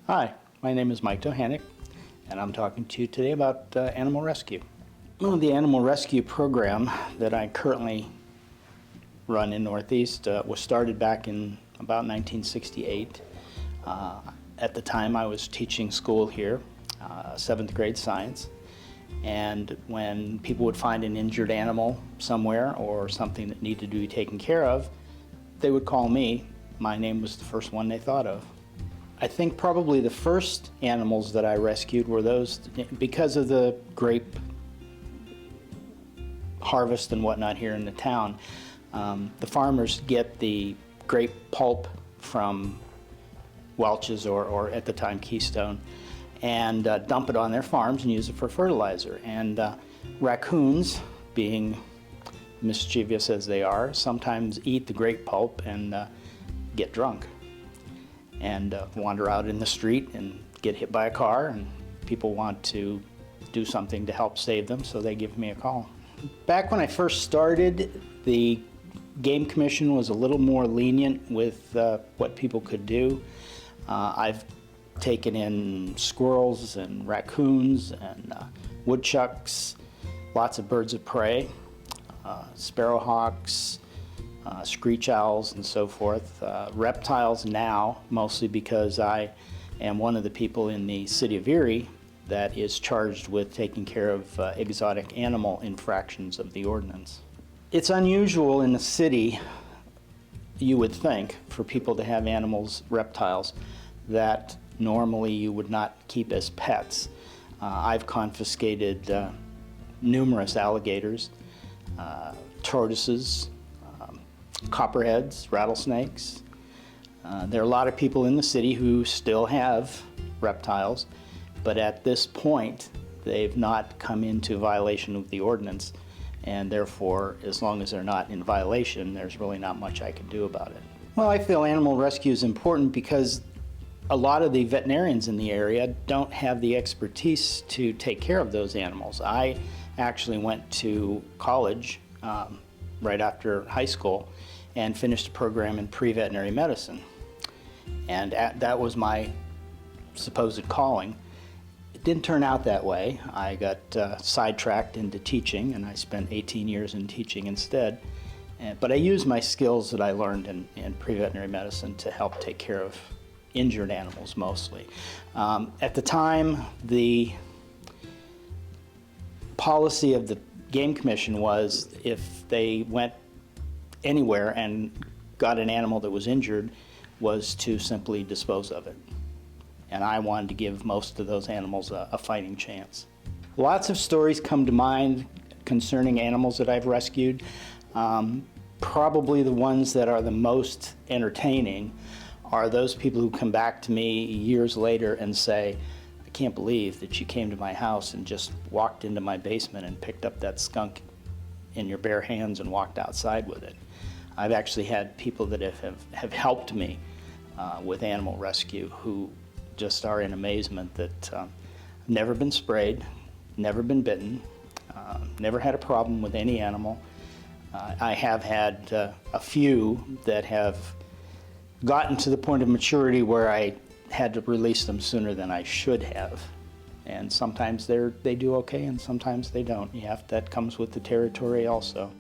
Hi, my name is Mike Dohanic, and I'm talking to you today about animal rescue. Well, the animal rescue program that I currently run in Northeast was started back in about 1968. At the time, I was teaching school here, 7th grade science, and when people would find an injured animal somewhere or something that needed to be taken care of, they would call me. My name was the first one they thought of. I think probably the first animals that I rescued were those, because of the grape harvest and whatnot here in the town. The farmers get the grape pulp from Welch's or at the time Keystone and dump it on their farms and use it for fertilizer. And raccoons, being mischievous as they are, sometimes eat the grape pulp and get drunk and wander out in the street and get hit by a car, and people want to do something to help save them, so they give me a call. Back when I first started, the Game Commission was a little more lenient with what people could do. I've taken in squirrels and raccoons and woodchucks, lots of birds of prey, sparrowhawks, screech owls and so forth. Reptiles now, mostly because I am one of the people in the city of Erie that is charged with taking care of exotic animal infractions of the ordinance. It's unusual in the city, you would think, for people to have animals, reptiles, that normally you would not keep as pets. I've confiscated numerous alligators, tortoises, copperheads, rattlesnakes. There are a lot of people in the city who still have reptiles, but at this point they've not come into violation of the ordinance, and therefore, as long as they're not in violation, there's really not much I can do about it. Well, I feel animal rescue is important because a lot of the veterinarians in the area don't have the expertise to take care of those animals. I actually went to college right after high school and finished a program in pre-veterinary medicine. And that was my supposed calling. It didn't turn out that way. I got sidetracked into teaching, and I spent 18 years in teaching instead. But I used my skills that I learned in pre-veterinary medicine to help take care of injured animals mostly. At the time, the policy of the Game Commission was if they went anywhere and got an animal that was injured, was to simply dispose of it. And I wanted to give most of those animals a fighting chance. Lots of stories come to mind concerning animals that I've rescued. Probably the ones that are the most entertaining are those people who come back to me years later and say, I can't believe that you came to my house and just walked into my basement and picked up that skunk in your bare hands and walked outside with it. I've actually had people that have helped me with animal rescue who just are in amazement that I've never been sprayed, never been bitten, never had a problem with any animal. I have had a few that have gotten to the point of maturity where I had to release them sooner than I should have. And sometimes they do okay and sometimes they don't. That comes with the territory also.